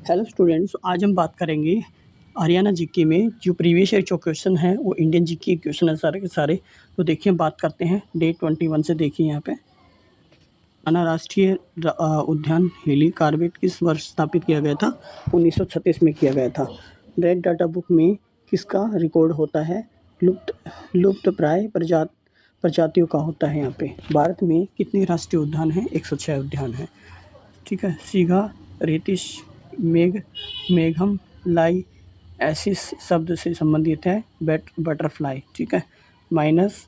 Hello students, आज हम बात करेंगे हरियाणा जीके में जो प्रीवियस ईयर जो क्वेश्चन है वो इंडियन जीके क्वेश्चन है सारे के सारे। तो देखिए हम बात करते हैं डे 21 से। देखिए यहाँ पे हरियाणा राष्ट्रीय उद्यान हिली कार्बेट किस वर्ष स्थापित किया गया था? 1936 में किया गया था। रेड डाटा बुक में किसका रिकॉर्ड होता है? लुप्त प्राय प्रजातियों का होता है। यहाँ पे भारत में कितने राष्ट्रीय उद्यान हैं? 106 उद्यान हैं। ठीक है। सीघा, रेतिश, मेघम, लाई ऐसी शब्द से संबंधित है बटरफ्लाई। ठीक है। मानस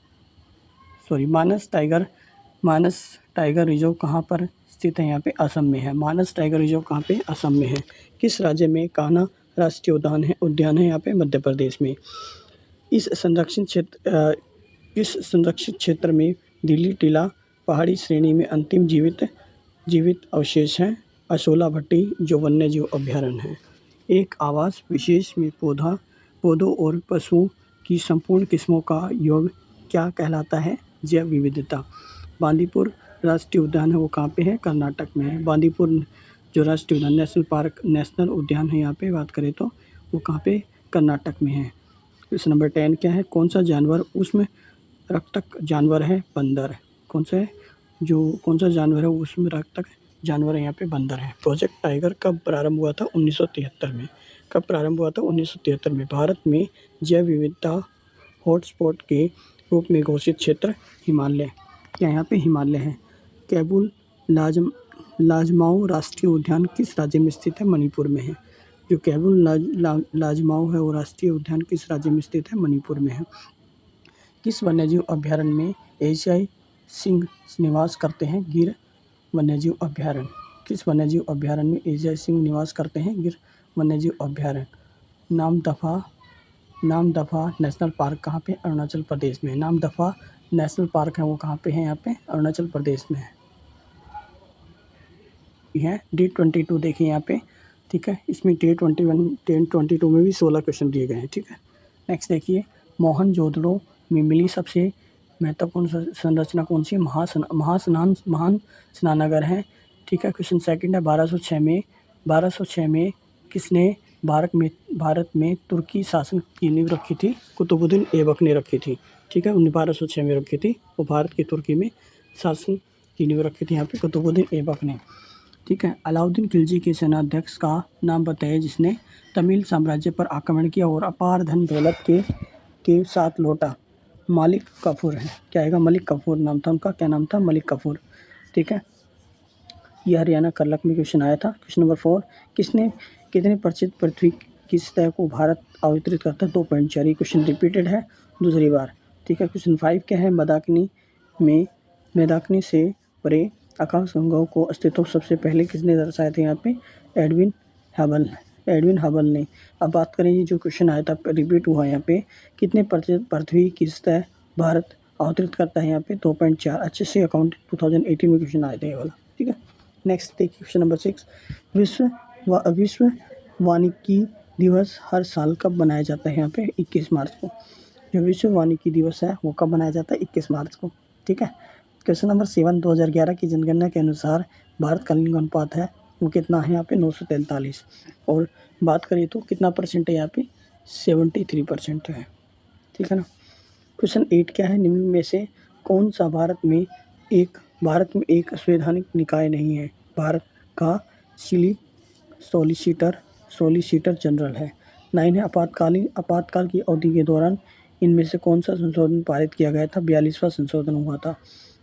टाइगर रिजर्व कहाँ पर स्थित है? यहाँ पे असम में है। मानस टाइगर रिजर्व कहाँ पे? असम में है। किस राज्य में कान्हा राष्ट्रीय उद्यान है? यहाँ पे मध्य प्रदेश में। इस संरक्षित क्षेत्र में दिल्ली टीला पहाड़ी श्रेणी में अंतिम जीवित अवशेष हैं अशोला भट्टी, जो वन्यजीव अभ्यारण्य है। एक आवास विशेष में पौधों और पशुओं की संपूर्ण किस्मों का योग क्या कहलाता है? जैव विविधता। बांदीपुर राष्ट्रीय उद्यान है वो कहाँ पे है? कर्नाटक में है। बांदीपुर जो राष्ट्रीय उद्यान नेशनल उद्यान है, यहाँ पे बात करें तो वो कहाँ पे? कर्नाटक में है। क्वेश्चन नंबर 10 क्या है? कौन सा जानवर उसमें रक्तक जानवर है? बंदर। कौन सा जानवर है उसमें रक्तक जानवर है? यहाँ पे बंदर है। प्रोजेक्ट टाइगर कब प्रारंभ हुआ था? 1973 में। कब प्रारंभ हुआ था? 1973 में। भारत में जैव विविधता हॉटस्पॉट के रूप में घोषित क्षेत्र हिमालय। क्या यहाँ पे हिमालय है? कैबुल लाजमाओ राष्ट्रीय उद्यान किस राज्य में स्थित है? मणिपुर में है। जो कैबुल लाजमाओ है वो राष्ट्रीय उद्यान किस राज्य में स्थित है? मणिपुर में है। किस वन्यजीव अभ्यारण्य में एशियाई सिंह निवास करते हैं? गिर वन्यजीव अभ्यारण्य। किस वन्यजीव अभ्यारण्य में एशियाई सिंह निवास करते हैं? गिर वन्यजीव अभ्यारण्य। नामदफा नेशनल पार्क कहाँ पे? अरुणाचल प्रदेश में। नामदफा नेशनल पार्क है वो कहाँ पे है? यहाँ पे अरुणाचल प्रदेश में है। डे 22 देखिए यहाँ पे। ठीक है। इसमें डे 22 में भी 16 क्वेश्चन दिए गए हैं। ठीक है। नेक्स्ट देखिए, मोहनजोदड़ो में मिली सबसे महत्वपूर्ण संरचना कौन सी? महान स्नानागार है। ठीक है। क्वेश्चन सेकंड है, 1206 में किसने भारत में तुर्की शासन की नींव रखी थी? कुतुबुद्दीन ऐबक ने रखी थी। ठीक है। 1206 में रखी थी वो भारत की तुर्की में शासन की नींव रखी थी यहाँ पे कुतुबुद्दीन ऐबक ने। ठीक है। अलाउद्दीन खिलजी के सेनाध्यक्ष का नाम बताइए जिसने तमिल साम्राज्य पर आक्रमण किया और अपार धन दौलत के साथ लौटा। मलिक काफूर है। क्या आएगा? मलिक काफूर नाम था उनका। क्या नाम था? मलिक काफूर। ठीक है। यह हरियाणा कर्लक में क्वेश्चन आया था। क्वेश्चन नंबर 4, कितने प्रतिशत पृथ्वी की सतह को भारत आवंटित करता है? 2.4। क्वेश्चन रिपीटेड है दूसरी बार। ठीक है। क्वेश्चन 5 क्या है? मैदाकिनी से परे आकाशगंगाओं को अस्तित्व सबसे पहले किसने दर्शाया था? यहाँ पे एडविन हबल ने। अब बात करें ये जो क्वेश्चन आया था रिपीट हुआ यहाँ पे, कितने प्रतिशत पृथ्वी की सतह भारत आवंटित करता है? यहाँ पे 2.4। अच्छे से अकाउंट 2018 में क्वेश्चन आए थे ये वाला। ठीक है। नेक्स्ट देखिए क्वेश्चन नंबर 6, विश्व वानिकी दिवस हर साल कब मनाया जाता है? यहाँ पे 21 मार्च को। जो विश्व वानिकी दिवस है वो कब मनाया जाता है? 21 मार्च को। ठीक है। क्वेश्चन नंबर 7, 2011 की जनगणना के अनुसार भारत का लिंग अनुपात है वो कितना है? यहाँ पे 943। और बात करें तो कितना परसेंट है? यहाँ पे 73% है। ठीक है ना। क्वेश्चन 8 क्या है? निम्न में से कौन सा भारत में एक संवैधानिक निकाय नहीं है? भारत का सॉलिसिटर जनरल है। 9 है, आपातकाल की अवधि के दौरान इनमें से कौन सा संशोधन पारित किया गया था? 42वां संशोधन हुआ था।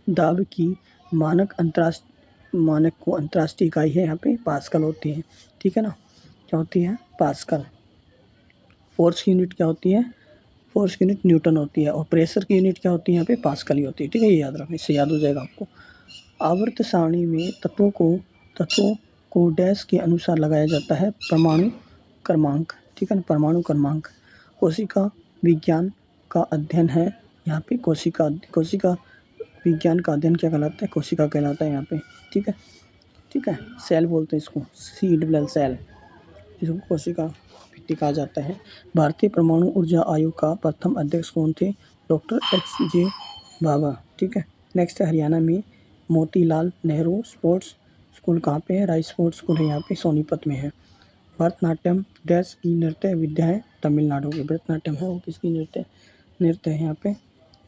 दाब की मानक को अंतर्राष्ट्रीय इकाई है यहाँ पे पास्कल होती है। ठीक है ना। क्या होती है? पास्कल। फोर्स की यूनिट क्या होती है? फोर्स की यूनिट न्यूटन होती है। और प्रेशर की यूनिट क्या होती है? यहाँ पे पास्कल ही होती है। ठीक है। ये याद रखना, इससे याद हो जाएगा आपको। आवर्त सारणी में तत्वों को डैश के अनुसार लगाया जाता है? परमाणु क्रमांक। ठीक है ना। परमाणु क्रमांक। कोशिका विज्ञान का अध्ययन है यहाँ पे कोशिका विज्ञान का अध्ययन क्या कहलाता है? कोशिका कहलाता है यहाँ पे। ठीक है। ठीक है। सेल बोलते हैं इसको, सीड ब्लड सेल, जिसको कोशिका भित्ति कहा जाता है। भारतीय परमाणु ऊर्जा आयोग का प्रथम अध्यक्ष कौन थे? Doctor HJ Bhabha. ठीक है। नेक्स्ट है, हरियाणा में मोतीलाल नेहरू स्पोर्ट्स स्कूल कहाँ पे है? राइस स्पोर्ट्स स्कूल है यहाँ पे सोनीपत में है। भरतनाट्यम देश की नृत्य विद्या है तमिलनाडु की। भरतनाट्यम है वो किसकी नृत्य है यहाँ पे,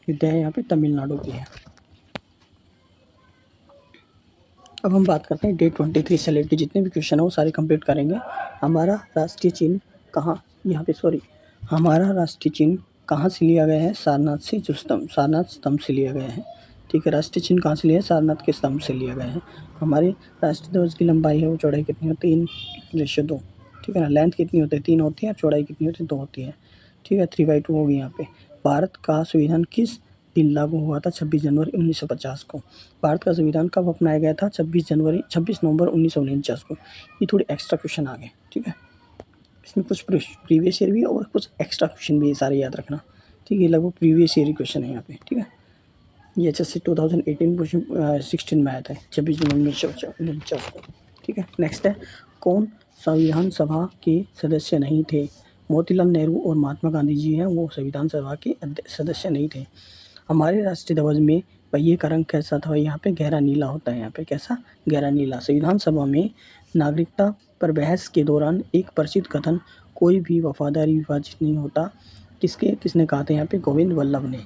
विद्या है यहाँ पे तमिलनाडु की है। अब हम बात करते हैं डे 23 से रिलेटेड जितने भी क्वेश्चन है वो सारे कंप्लीट करेंगे। हमारा राष्ट्रीय चिन्ह कहाँ, यहाँ पे हमारा राष्ट्रीय चिन्ह कहाँ से लिया गया है, सारनाथ से, जो सारनाथ स्तंभ से लिया गया है। ठीक है, राष्ट्रीय चिन्ह कहाँ से लिया है, सारनाथ के स्तंभ से लिया गया है। हमारे राष्ट्रीय ध्वज की लंबाई है वो चौड़ाई कितनी होती है, 3:2। ठीक है ना, लेंथ कितनी होती है, 3 होती है, और चौड़ाई कितनी होती है, 2 होती है। ठीक है, 3/2 होगी यहाँ पे। भारत का संविधान किस दिन लागू हुआ था, 26 जनवरी 1950 को। भारत का संविधान कब अपनाया गया था, 26 नवंबर 1949 को। ये थोड़े एक्स्ट्रा क्वेश्चन आ गए। ठीक है, इसमें कुछ प्रीवियस ईयर भी और कुछ एक्स्ट्रा क्वेश्चन भी, सारे याद रखना। ठीक है, लगभग प्रीवियस ईयर क्वेश्चन है यहाँ पे। ठीक है, ये HSC 2018-16 में आया था, 26 जनवरी 1949 को। ठीक है, नेक्स्ट है, कौन संविधान सभा के सदस्य नहीं थे। मोतीलाल नेहरू और महात्मा गांधी जी हैं, वो संविधान सभा के सदस्य नहीं थे। हमारे राष्ट्रीय ध्वज में पहिए का रंग कैसा था, यहाँ पे गहरा नीला होता है। यहाँ पे कैसा, गहरा नीला। संविधान सभा में नागरिकता पर बहस के दौरान एक प्रसिद्ध कथन, कोई भी वफादारी विभाजित नहीं होता, किसने कहा था, यहाँ पे गोविंद वल्लभ ने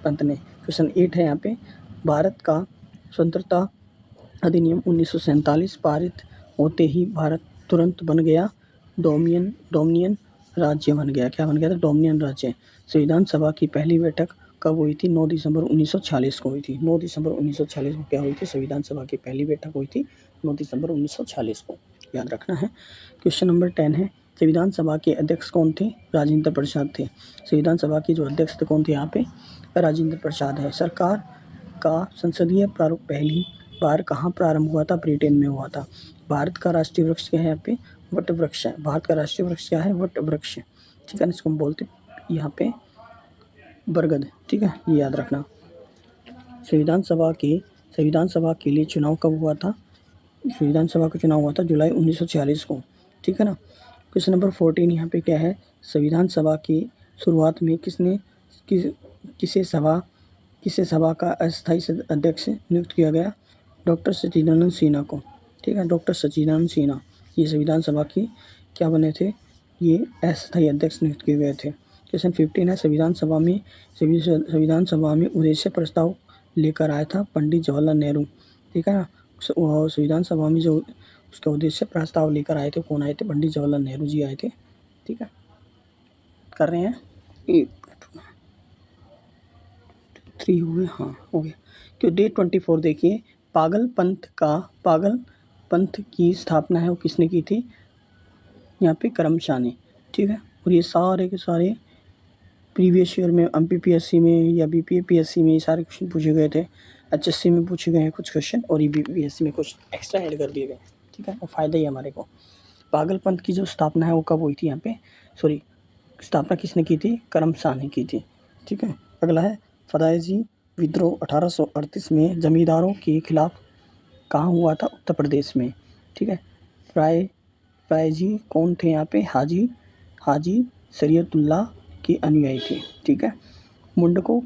पंत ने। क्वेश्चन 8 है यहाँ पे, भारत का स्वतंत्रता अधिनियम 1947 पारित होते ही भारत तुरंत बन गया डोमिनियन राज्य बन गया। क्या बन गया था, डोमिनियन राज्य। संविधान सभा की पहली बैठक कब हुई थी, 9 दिसंबर 1946 को हुई थी। 9 दिसंबर 1946 को क्या हुई थी, संविधान सभा की पहली बैठक हुई थी 9 दिसंबर 1946 को, याद रखना है। क्वेश्चन नंबर 10 है, संविधान सभा के अध्यक्ष कौन थे, राजेंद्र प्रसाद थे। संविधान सभा के जो अध्यक्ष थे कौन थे, यहाँ पे राजेंद्र प्रसाद है। सरकार का संसदीय प्रारूप पहली बार कहाँ प्रारंभ हुआ था, ब्रिटेन में हुआ था। भारत का राष्ट्रीय वृक्ष क्या है, यहाँ पे वट वृक्ष है। भारत का राष्ट्रीय वृक्ष क्या है, वट वृक्ष। ठीक है, इसको हम बोलते यहाँ पे बरगद। ठीक है, ये याद रखना। संविधान सभा के लिए चुनाव कब हुआ था, संविधान सभा का चुनाव हुआ था जुलाई 1946 को। ठीक है ना। क्वेश्चन नंबर 14 यहाँ पे क्या है, संविधान सभा की शुरुआत में किसे सभा का अस्थायी अध्यक्ष नियुक्त किया गया, डॉक्टर सच्चिदानंद सिन्हा को। ठीक है, डॉक्टर सच्चिदानंद सिन्हा ये संविधान सभा की क्या बने थे, ये अस्थायी अध्यक्ष नियुक्त किए गए थे। क्वेश्चन 15 है, संविधान सभा में उद्देश्य प्रस्ताव लेकर आया था पंडित जवाहरलाल नेहरू। ठीक है ना, संविधान सभा में जो उसका उद्देश्य प्रस्ताव लेकर आए थे, कौन आए थे, पंडित जवाहरलाल नेहरू जी आए थे। ठीक है, कर रहे हैं, 3 हो गए, हाँ हो गया। क्यों, डे 24 देखिए, पागल पंथ की स्थापना है वो किसने की थी, यहाँ पे करमशाह ने। ठीक है, और ये सारे के सारे प्रीवियस ईयर में MPPSC में या BPSC में ये सारे क्वेश्चन पूछे गए थे। HSC में पूछे गए हैं कुछ क्वेश्चन, और ये BPSC में कुछ एक्स्ट्रा ऐड कर दिए गए। ठीक है, और फ़ायदा ही हमारे को। पागल पंथ की जो स्थापना है वो कब हुई थी, यहाँ पे स्थापना किसने की थी, करमशाह ने की थी। ठीक है, अगला है, फदायजी विद्रोह 1838 में जमींदारों के खिलाफ कहाँ हुआ था, उत्तर प्रदेश में। ठीक है, फदायजी कौन थे, यहाँ पे हाजी शरीयतुल्लाह के अनुयायी थे। ठीक है, मुंडाओं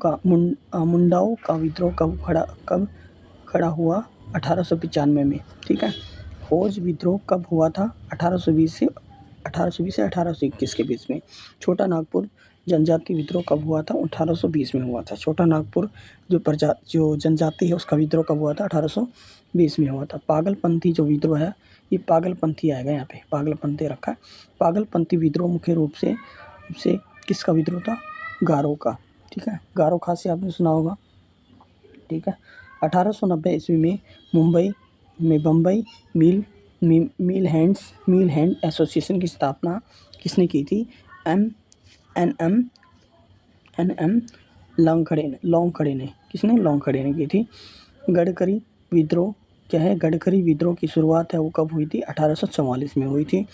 का विद्रोह कब खड़ा हुआ, 1895 में। ठीक है, हौज विद्रोह कब हुआ था, 1820 से 1821 के बीच में। छोटा नागपुर जनजाति विद्रोह कब हुआ था, 1820 में हुआ था। छोटा नागपुर जो जनजाति है उसका विद्रोह कब हुआ था, 1820 में हुआ था। पागलपंथी जो विद्रोह है, ये पागलपंथी आएगा यहाँ पे, पागलपंथी रखा है। पागलपंथी विद्रोह मुख्य रूप से किसका विद्रोह था, गारो का। ठीक है, गारो खासी आपने सुना होगा। ठीक है, 1890 ईस्वी में मुंबई में बम्बई मिल हैंड एसोसिएशन की स्थापना किसने की थी, NM लॉन्गखड़े ने की थी। गडकरी विद्रोह क्या है, गडकरी विद्रोह की शुरुआत है वो कब हुई थी, 1844 में हुई थी।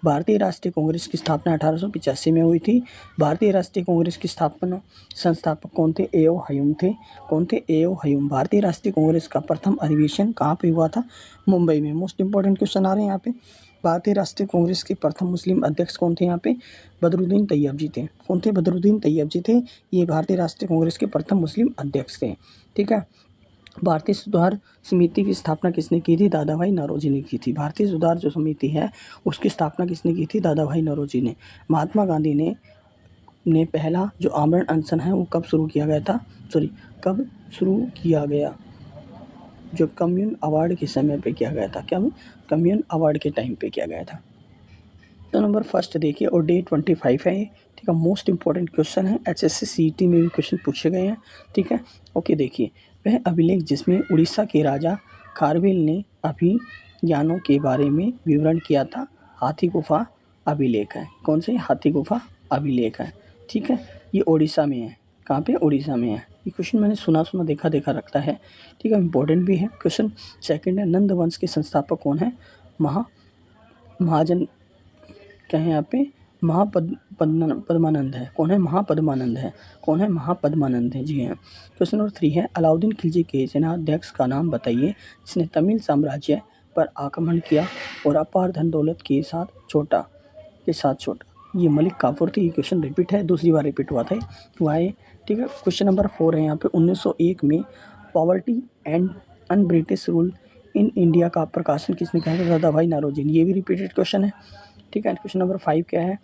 भारतीय राष्ट्रीय कांग्रेस की स्थापना 1885 में हुई थी। भारतीय राष्ट्रीय कांग्रेस की संस्थापक कौन थे, A.O. ह्यूम थे। कौन थे, A.O. ह्यूम। भारतीय राष्ट्रीय कांग्रेस का प्रथम अधिवेशन कहाँ पे हुआ था, मुंबई में। मोस्ट इंपॉर्टेंट क्वेश्चन आ रहे हैं यहाँ पे। भारतीय राष्ट्रीय कांग्रेस के प्रथम मुस्लिम अध्यक्ष कौन थे, यहाँ पे बदरुद्दीन तैयब जी थे। कौन थे, बदरुद्दीन तैयब जी थे, ये भारतीय राष्ट्रीय कांग्रेस के प्रथम मुस्लिम अध्यक्ष थे। ठीक है, भारतीय सुधार समिति की स्थापना किसने की थी? दादा भाई नौरोजी ने की थी। भारतीय सुधार जो समिति है उसकी स्थापना किसने की थी? दादा भाई नौरोजी ने। महात्मा गांधी ने पहला जो आमरण अनशन है वो कब शुरू किया गया था? कब शुरू किया गया? जो कम्युन अवार्ड के समय पे किया गया था। क्या? कम्युन अवार्ड के टाइम पे किया गया था। तो नंबर फर्स्ट देखिए और डे 25 है ये, ठीक है। मोस्ट इंपॉर्टेंट क्वेश्चन है, HSC CET में भी क्वेश्चन पूछे गए हैं, ठीक है। ओके देखिए, वह अभिलेख जिसमें उड़ीसा के राजा खारवेल ने अभियानों के बारे में विवरण किया था, हाथी गुफा अभिलेख है। कौन से? हाथी गुफा अभिलेख है, ठीक है। ये उड़ीसा में है। कहाँ पे? उड़ीसा में है। ये क्वेश्चन मैंने सुना देखा रखता है, ठीक है। इंपॉर्टेंट भी है क्वेश्चन। सेकंड है, नंद वंश के संस्थापक कौन है? महाजन क्या है यहाँ पे? पद्मानंद है। कौन है? महापद्मानंद है। कौन है? महापद्मानंद है, जी हाँ। क्वेश्चन नंबर 3 है, अलाउद्दीन खिलजी के सेनाध्यक्ष का नाम बताइए जिसने तमिल साम्राज्य पर आक्रमण किया और अपार धन दौलत के साथ छोटा। ये मलिक काफूर थी। ये क्वेश्चन रिपीट है, दूसरी बार रिपीट हुआ था हुआ है, ठीक है। क्वेश्चन नंबर 4 है यहाँ पे, 1901 में poverty and un British rule in India का प्रकाशन किसने किया था? दादा भाई नौरोजी ने। ये भी रिपीटेड क्वेश्चन है, ठीक है। क्वेश्चन नंबर 5 क्या है,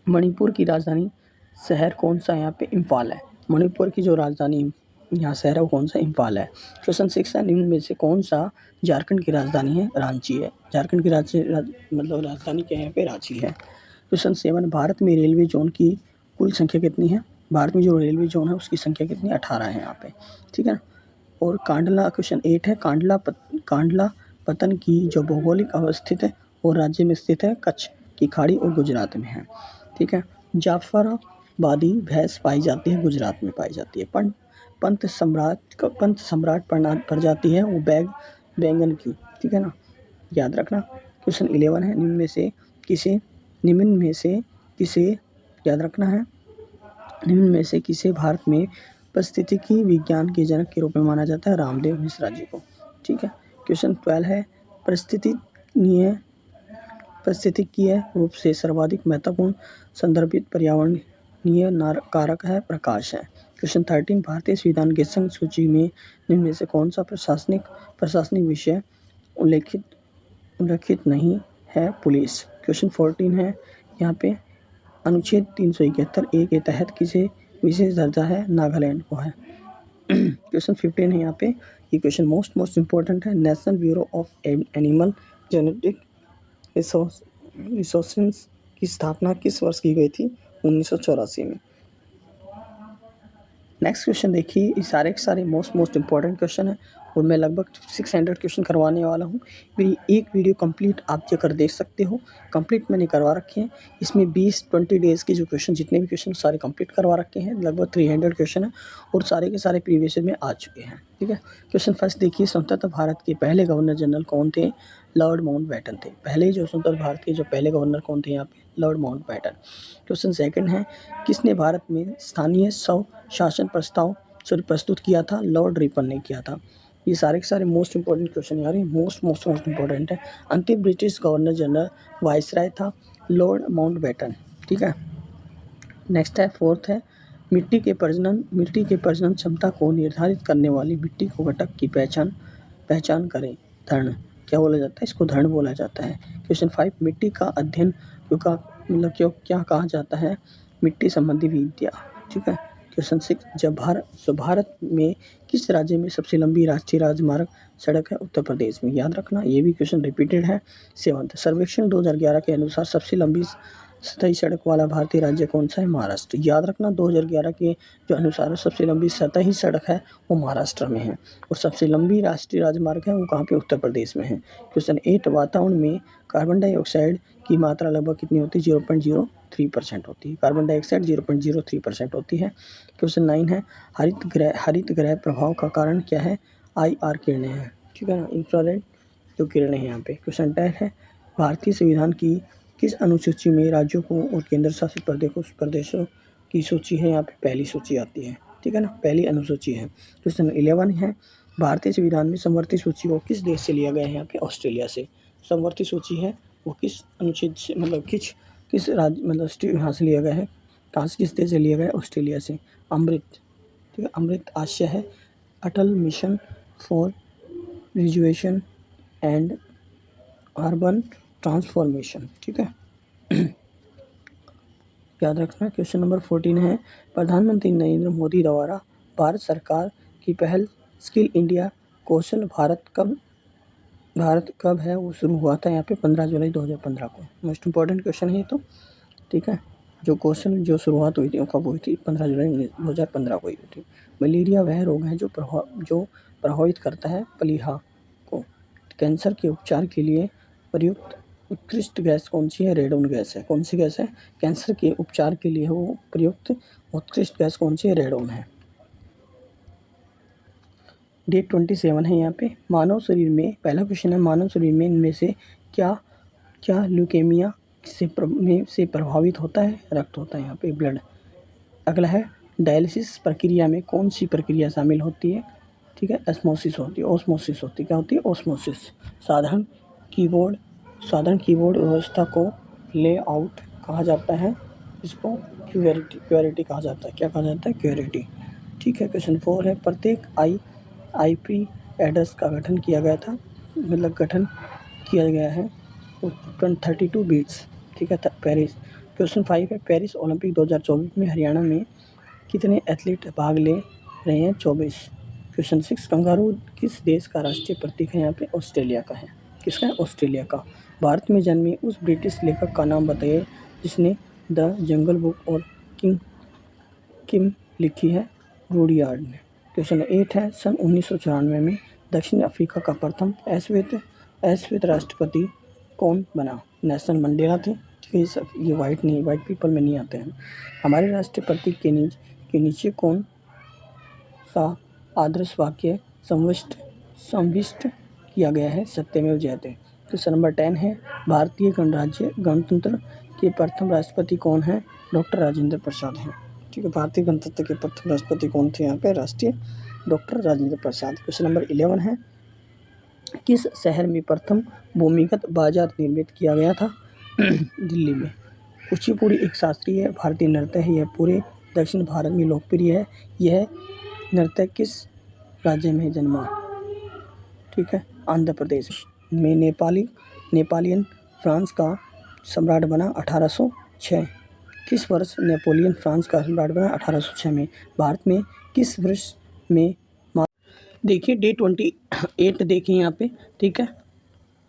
मणिपुर की राजधानी शहर कौन सा? यहाँ पे इम्फाल है। मणिपुर की जो राजधानी यहाँ शहर है वो कौन सा? इम्फाल है। क्वेश्चन 6 है, निम्न में से कौन सा झारखंड की राजधानी है? रांची है। झारखंड की राजधानी क्या है? यहाँ पे रांची है। क्वेश्चन 7, भारत में रेलवे जोन की कुल संख्या कितनी है? भारत में जो रेलवे जोन है उसकी संख्या कितनी? 18 है यहाँ पे, ठीक है। और कांडला, क्वेश्चन 8 है, कांडला पतन की जो भौगोलिक अवस्थित है और राज्य में स्थित है, कच्छ की खाड़ी और गुजरात में है, ठीक है। जाफराबादी भैंस पाई जाती है, गुजरात में पाई जाती है। पंत सम्राट प्रजाति है वो बैंगन की, ठीक है ना, याद रखना। क्वेश्चन 11 है, निम्न में से किसे याद रखना है, निम्न में से किसे भारत में परिस्थितिकी विज्ञान के जनक के रूप में माना जाता है? रामदेव मिश्रा जी को, ठीक है। क्वेश्चन 12 है, परिस्थितिकीय रूप से सर्वाधिक महत्वपूर्ण संदर्भित पर्यावरणीय कारक है? प्रकाश है। क्वेश्चन 13, भारतीय संविधान के संघ सूची में निम्न में से कौन सा प्रशासनिक विषय उल्लेखित नहीं है? पुलिस। क्वेश्चन 14 है यहाँ पे, अनुच्छेद 371A के तहत किसे विशेष दर्जा है? नागालैंड को है। क्वेश्चन 15 है यहाँ पे, ये क्वेश्चन मोस्ट इम्पोर्टेंट है, national bureau of animal genetic resources की स्थापना किस वर्ष की गई थी? 1984 में। नेक्स्ट क्वेश्चन देखिए, ये सारे के सारे मोस्ट इंपॉर्टेंट क्वेश्चन है और मैं लगभग 600 क्वेश्चन करवाने वाला हूँ। मेरी एक वीडियो कंप्लीट आप जाकर देख सकते हो, कंप्लीट मैंने करवा रखे हैं। इसमें 20-20 डेज़ के जो क्वेश्चन, जितने भी क्वेश्चन सारे कंप्लीट करवा रखे हैं, लगभग 300 क्वेश्चन है और सारे के सारे प्रीवियस ईयर में आ चुके हैं, ठीक है। क्वेश्चन फर्स्ट देखिए, स्वतंत्र भारत के पहले गवर्नर जनरल कौन थे? लॉर्ड माउंटबेटन थे। पहले जो स्वतंत्र भारत के जो पहले गवर्नर कौन थे यहाँ पे? Lord Mountbatten. क्वेश्चन सेकंड है, किसने भारत में स्थानीय स्वशासन प्रस्ताव प्रस्तुत किया था? लॉर्ड रिपन ने किया था। ये सारे के सारे मोस्ट इंपॉर्टेंट क्वेश्चन यार, ये मोस्ट इंपॉर्टेंट है। अंतिम ब्रिटिश गवर्नर जनरल वाइसराय था लॉर्ड माउंटबेटन, ठीक है। नेक्स्ट है, फोर्थ है, मिट्टी के प्रजनन क्षमता को निर्धारित करने वाली मिट्टी को घटक की पहचान करें। धर्ण क्या बोला जाता है? इसको धर्ण बोला जाता है। क्वेश्चन 5, मिट्टी का अध्ययन क्या कहा जाता है? मिट्टी संबंधी विद्या, ठीक है। क्वेश्चन 6, भारत में किस राज्य में सबसे लंबी राष्ट्रीय राजमार्ग सड़क है? उत्तर प्रदेश में, याद रखना। ये भी क्वेश्चन रिपीटेड है। 7, सर्वेक्षण 2011 के अनुसार सबसे लंबी सतही सड़क वाला भारतीय राज्य कौन सा है? महाराष्ट्र, याद रखना। 2011 के जो अनुसार सबसे लंबी सतही सड़क है वो महाराष्ट्र में है और सबसे लंबी राष्ट्रीय राजमार्ग है वो कहाँ पे? उत्तर प्रदेश में है। क्वेश्चन 8, वातावरण में कार्बन डाइऑक्साइड की मात्रा लगभग कितनी होती है? 0.03% होती है। कार्बन डाइऑक्साइड 0.03% होती है। क्वेश्चन 9 है, हरित ग्रह प्रभाव का कारण क्या है? IR किरणें हैं, ठीक है ना, इंफ्रारेड जो किरणें हैं यहाँ पे। क्वेश्चन 10 है, भारतीय संविधान की किस अनुसूची में राज्यों को और केंद्र शासित प्रदेशों की सूची है? यहाँ पे पहली सूची आती है, ठीक है ना, पहली अनुसूची है। क्वेश्चन 11 है, भारतीय संविधान में समवर्ती सूची को किस देश से लिया गया है? यहाँ पे ऑस्ट्रेलिया से। समवर्ती सूची है वो किस अनुच्छेद से, मतलब किस राज्य, मतलब यहाँ से लिया गया है? कहाँ से, किस देश से लिया गया है? ऑस्ट्रेलिया से। अमृत, ठीक है, अमृत आशय है Atal mission for rejuvenation and urban transformation. ठीक है, याद रखना। क्वेश्चन नंबर 14 है, प्रधानमंत्री नरेंद्र मोदी द्वारा भारत सरकार की पहल स्किल इंडिया कौशल भारत कब है वो शुरू हुआ था? यहाँ पे 15 जुलाई 2015 को। मोस्ट इंपॉर्टेंट क्वेश्चन है ये तो। ठीक है, जो शुरुआत हुई थी वो कब हुई थी? 15 जुलाई 2015 को हुई थी। मलेरिया वह रोग है जो प्रभावित करता है प्लीहा को। कैंसर के उपचार के लिए प्रयुक्त उत्कृष्ट गैस कौन सी है? रेडोन गैस है। कौन सी गैस है? कैंसर के उपचार के लिए वो प्रयुक्त उत्कृष्ट गैस कौन सी है? रेडोन है। डेट 27 है यहाँ पे। मानव शरीर में, पहला क्वेश्चन है, मानव शरीर में इनमें से क्या ल्यूकेमिया से प्रभावित होता है? रक्त होता है यहाँ पे, ब्लड। अगला है, डायलिसिस प्रक्रिया में कौन सी प्रक्रिया शामिल होती है? ठीक है, ऑस्मोसिस होती है। क्या होती है? ऑस्मोसिस। साधारण कीबोर्ड व्यवस्था को लेआउट कहा जाता है। इसको क्यूआरटी कहा जाता है। क्या कहा जाता है? क्यूआरटी। ठीक है, क्वेश्चन 4 है, प्रत्येक आईपी एड्रेस का गठन किया गया था, मतलब गठन किया गया है 32 बीट्स। ठीक है, पेरिस। क्वेश्चन 5 है, पेरिस ओलंपिक 2024 में हरियाणा में कितने एथलीट भाग ले रहे हैं? 24। क्वेश्चन 6, कंगारू किस देश का राष्ट्रीय प्रतीक है? यहाँ पे ऑस्ट्रेलिया का है। किसका है? ऑस्ट्रेलिया का। भारत में जन्मे उस ब्रिटिश लेखक का नाम बताइए जिसने द जंगल बुक और किम लिखी है? रूडयार्ड ने। क्वेश्चन 8 है, सन 1994 में दक्षिण अफ्रीका का प्रथम अश्वेत राष्ट्रपति कौन बना? नेल्सन मंडेला थे। ठीक है, ये वाइट पीपल में नहीं आते हैं। हमारे राष्ट्रीय प्रतीक के नीचे कौन सा आदर्श वाक्य संविष्ट किया गया है? सत्यमेव जयते। क्वेश्चन नंबर 10 है, भारतीय गणतंत्र के प्रथम राष्ट्रपति कौन है? डॉक्टर राजेंद्र प्रसाद हैं। ठीक है, भारतीय गणतंत्र के प्रथम राष्ट्रपति कौन थे? यहाँ पे राष्ट्रीय doctor Rajendra Prasad. Question number 11 है, किस शहर में प्रथम भूमिगत बाजार निर्मित किया गया था? दिल्ली में। कुचिपुड़ी एक शास्त्रीय भारतीय नृत्य है। यह पूरे दक्षिण भारत में लोकप्रिय है। यह नृत्य किस राज्य में जन्मा? ठीक है, आंध्र प्रदेश में। नेपोलियन फ्रांस का सम्राट बना 1806। किस वर्ष नेपोलियन फ्रांस का सम्राट बना? 1806 में। भारत में किस वर्ष में देखिए डेट 28 देखिए यहाँ पे। ठीक है,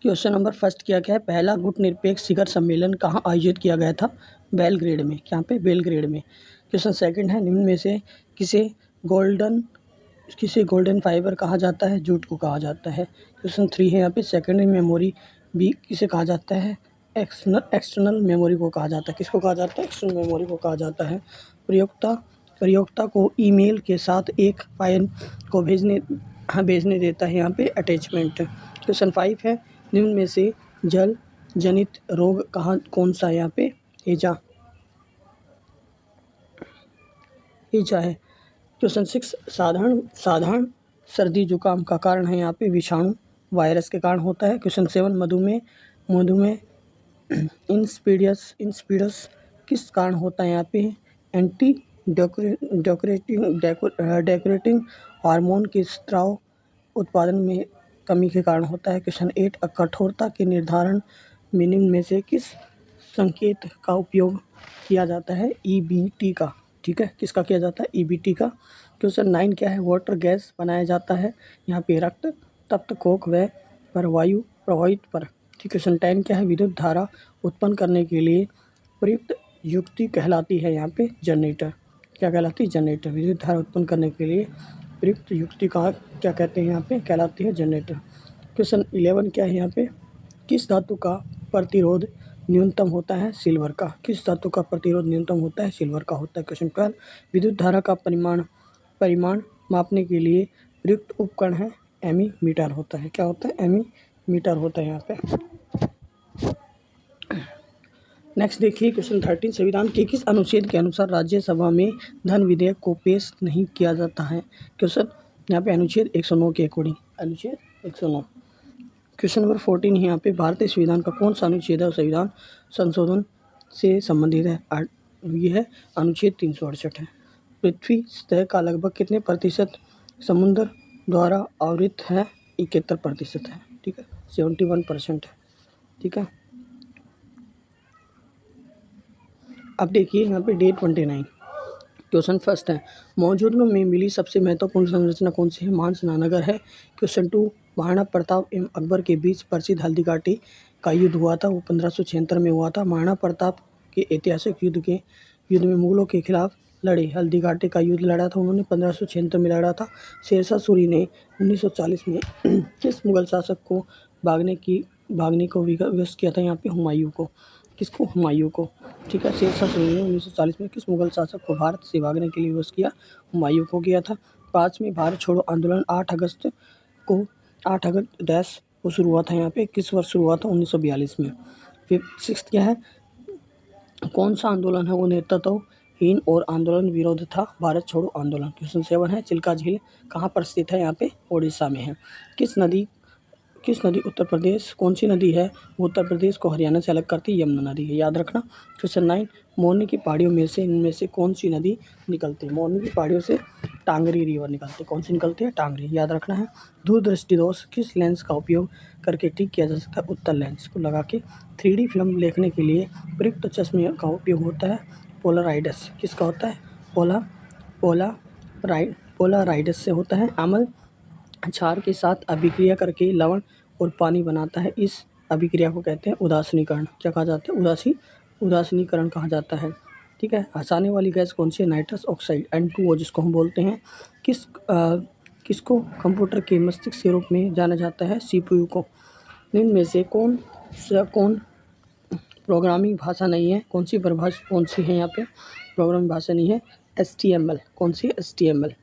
क्वेश्चन नंबर फर्स्ट क्या है, पहला गुटनिरपेक्ष शिखर सम्मेलन कहाँ आयोजित किया गया था? बेलग्रेड में। यहाँ पे बेलग्रेड में। क्वेश्चन सेकंड है, निम्न में से किसे गोल्डन फाइबर कहा जाता है? जूट को कहा जाता है। क्वेश्चन 3 है यहाँ पे, सेकेंडरी मेमोरी भी किसे कहा जाता है? एक्सटर्नल मेमोरी को कहा जाता है। किसको कहा जाता है? एक्सटर्नल मेमोरी को कहा जाता है। प्रयोक्ता को ईमेल के साथ एक फाइल को भेजने देता है यहाँ पे अटैचमेंट। क्वेश्चन 5 है, निम्न में से जल जनित रोग कौन सा है? यहाँ पे हैजा है। क्वेश्चन 6, साधारण सर्दी जुकाम का कारण है यहाँ पे विषाणु वायरस के कारण होता है। क्वेश्चन 7, मधुमेह इंसिपिडस किस कारण होता है? यहाँ पे एंटी डेकोरेटिंग हार्मोन के स्राव उत्पादन में कमी के कारण होता है। क्वेश्चन 8, कठोरता के निर्धारण में निम्न में से किस संकेत का उपयोग किया जाता है? EBT का। ठीक है, किसका किया जाता है? EBT का। क्वेश्चन 9 क्या है, वाटर गैस बनाया जाता है यहाँ पे रक्त तप्त कोक व परवायु प्रवाहित पर। ठीक। क्वेश्चन 10 क्या है, विद्युत धारा उत्पन्न करने के लिए प्रयुक्त युक्ति कहलाती है यहाँ पे जनरेटर। क्या कहलाती है? जनरेटर। विद्युत धारा उत्पन्न करने के लिए प्रयुक्त युक्ति का क्या कहते हैं? यहाँ पे कहलाती है जनरेटर। क्वेश्चन 11 क्या है यहाँ पे, किस धातु का प्रतिरोध न्यूनतम होता है? सिल्वर का। किस धातु का प्रतिरोध न्यूनतम होता है? सिल्वर का होता है। क्वेश्चन 12, विद्युत धारा का परिमाण मापने के लिए प्रयुक्त उपकरण है एमीमीटर होता है। क्या होता है? एमीमीटर होता है यहाँ पे। नेक्स्ट देखिए क्वेश्चन 13, संविधान के किस अनुच्छेद के अनुसार राज्यसभा में धन विधेयक को पेश नहीं किया जाता है? क्वेश्चन यहाँ पे अनुच्छेद 109 के अकॉर्डिंग, अनुच्छेद 109। क्वेश्चन नंबर 14 यहाँ पे, भारतीय संविधान का कौन सा अनुच्छेद है संविधान संशोधन से संबंधित है? ये है अनुच्छेद 368 है। पृथ्वी सतह का लगभग कितने प्रतिशत समुद्र द्वारा आवृत है 71% है, ठीक है, 71% है, ठीक है। अब देखिए यहाँ पे डे 29 क्वेश्चन फर्स्ट है, मौजूदों में मिली सबसे महत्वपूर्ण संरचना कौन सी है? मानसनानगर है। क्वेश्चन 2, महाराणा प्रताप एवं अकबर के बीच प्रसिद्ध हल्दीघाटी का युद्ध हुआ था, वो 1576 में हुआ था। महाराणा प्रताप के ऐतिहासिक युद्ध में मुगलों के खिलाफ लड़े, हल्दीघाटी का युद्ध लड़ा था उन्होंने, 1576 में लड़ा था। शेरशाह सूरी ने 1940 में किस मुगल शासक को भागने को विवश किया था? यहाँ पे हुमायूं को। किसको? हुमायूं को, ठीक है। शेरशाह सूरी ने 1940 में किस मुगल शासक को भारत से भागने के लिए विवश किया? हुमायूं को किया था। 5वें भारत छोड़ो आंदोलन 8 अगस्त डैश को शुरू हुआ था, यहाँ पे किस वर्ष शुरू हुआ था? 1942 में। फिर 6 क्या है, कौन सा आंदोलन है वो नेतृत्वहीन और आंदोलन विरोध था? भारत छोड़ो आंदोलन। क्वेश्चन 7 है, चिल्का झील कहाँ पर स्थित है? यहाँ पे ओडिशा में है। किस नदी उत्तर प्रदेश, कौन सी नदी है वो उत्तर प्रदेश को हरियाणा से अलग करती है? यमुना नदी है, याद रखना। क्वेश्चन 9, मोरनी की पहाड़ियों में से इनमें से कौन सी नदी निकलती है? मोरनी की पहाड़ियों से टांगरी रिवर निकलती है, कौन सी निकलती है? टांगरी, याद रखना है। दूरदृष्टि दोष किस लेंस का उपयोग करके ठीक किया जा सकता है? उत्तल लेंस को लगा के। 3D फिल्म देखने के लिए प्रयुक्त चश्मे का उपयोग होता है पोलराइडस, किसका होता है? पोलराइडस से होता है। अम्ल क्षार के साथ अभिक्रिया करके लवण और पानी बनाता है, इस अभिक्रिया को कहते हैं उदासीनीकरण। क्या कहा जाता है? उदासीनीकरण कहा जाता है, ठीक है। हंसाने वाली गैस कौन सी है? नाइट्रस ऑक्साइड, N2O जिसको हम बोलते हैं। किसको कंप्यूटर के मस्तिष्क के रूप में जाना जाता है? CPU को। निम्न में से कौन प्रोग्रामिंग भाषा नहीं है? कौन सी परिभाषा कौन सी है यहाँ पे प्रोग्रामिंग भाषा नहीं है? HTML, कौन सी? HTML।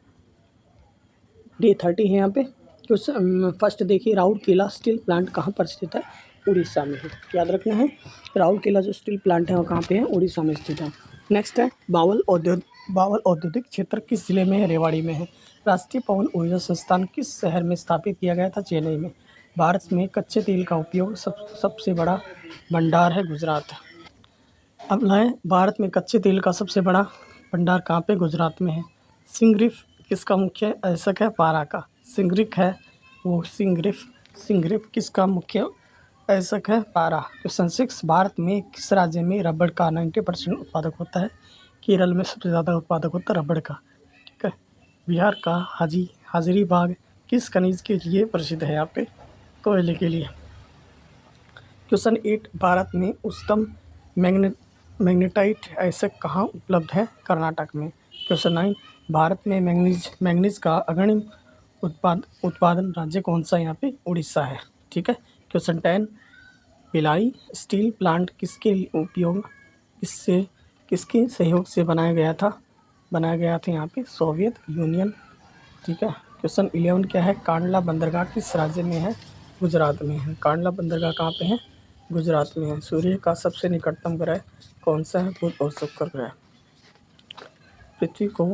डे 30 है यहाँ पे। क्वेश्चन फर्स्ट देखिए, राउरकेला स्टील प्लांट कहाँ पर स्थित है? उड़ीसा में है, याद रखना है। राउरकेला जो स्टील प्लांट है वो कहाँ पे है? उड़ीसा में स्थित है। नेक्स्ट है, बावल औद्योगिक क्षेत्र किस जिले में है? रेवाड़ी में है। राष्ट्रीय पवन ऊर्जा संस्थान किस शहर में स्थापित किया गया था? चेन्नई में। भारत में कच्चे तेल का उपयोग सबसे बड़ा भंडार है गुजरात। अब लाए, भारत में कच्चे तेल का सबसे बड़ा भंडार कहाँ पे? गुजरात में है। सिंगरिफ किसका मुख्य ऐसक है? पारा का। सिंगरिफ है वो सिंगरिफ किसका मुख्य ऐसक है? पारा। क्वेश्चन 6, भारत में किस राज्य में रबड़ का 90% उत्पादक होता है? केरल में सबसे ज़्यादा उत्पादक होता है रबड़ का, ठीक है। बिहार का हाजिरी बाग किस खनिज के लिए प्रसिद्ध है? यहाँ पे कोयले के लिए। क्वेश्चन 8, भारत में उच्चतम मैग्नेटाइट ऐसक कहाँ उपलब्ध है? कर्नाटक में। क्वेश्चन 9, भारत में मैंगनीज का अग्रणी उत्पादन राज्य कौन सा? यहाँ पे उड़ीसा है, ठीक है। क्वेश्चन 10, भिलाई स्टील प्लांट किसके सहयोग से बनाया गया था यहाँ पे? सोवियत यूनियन, ठीक है। क्वेश्चन 11 क्या है, कांडला बंदरगाह किस राज्य में है? गुजरात में है। कांडला बंदरगाह कहाँ पे है? गुजरात में है। सूर्य का सबसे निकटतम ग्रह कौन सा है? बुध और शुक्र ग्रह। पृथ्वी को